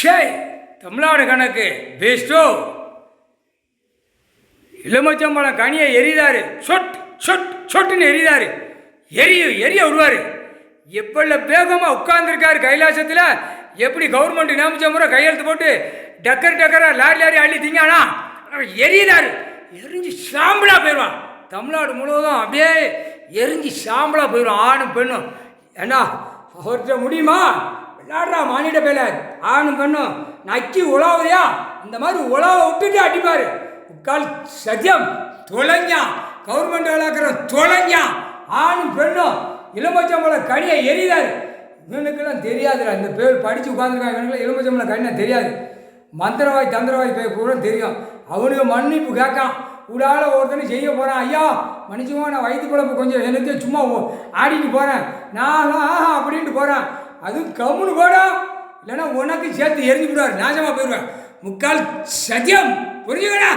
ஷே தமிழ்நாடு கணக்கு பெஸ்டோ எலுமிச்சம்பழம் கனியை எரிதாரு சொட் சொட் சொட்டுன்னு எரிதாரு எரிய விடுவார். எப்பள்ள வேகமாக உட்கார்ந்துருக்காரு கைலாசத்தில். எப்படி கவர்மெண்ட் நியமிச்ச முறை கையெழுத்து போட்டு டக்கராக லாரி அள்ளி திங்கானா எரியுதாரு. எரிஞ்சு சாம்பலாக போயிடுவான். தமிழ்நாடு முழுவதும் அப்படியே எரிஞ்சு சாம்பலாக போயிடும். ஆணும் பெண்ணும் ஏன்னா அவர்கிட்ட முடியுமா? விளையாடுறா மானிட பேல. ஆணும் பெண்ணும் நக்கி உழவுதையா இந்த மாதிரி உழவை விட்டுட்டு அடிப்பார். முக்கால் சத்தியம் தொலைஞ்சான். கவர்மெண்ட் வேலைக்கிற தொலைஞ்சான். ஆணும் பெண்ணும் எலுமிச்சம்பழம் கனியை எரிதாரு. இவனுக்கெல்லாம் தெரியாதுடா. இந்த பேர் படித்து உட்காந்துருக்கான். இவனுக்கெல்லாம் எலுமிச்சம்பழம் கனியை தெரியாது. மந்திரவாய் தந்திரவாய் பேர் பூரா தெரியும். அவனுக்கு மன்னிப்பு கேட்கான். கூடால ஒருத்தனை செய்ய போகிறான். ஐயா மன்னிச்சுமா, நான் வயிற்று குழம்பு கொஞ்சம் எனக்கு சும்மா ஆடிட்டு போகிறேன் நான் அப்படின்ட்டு போகிறேன். அதுவும் கம்முன்னு போடா, இல்லைன்னா உனக்கு சேர்த்து எரிஞ்சு விடுவார். நாசமாக போயிடுவேன். முக்கால் சத்தியம் புரிஞ்சுக்கடா.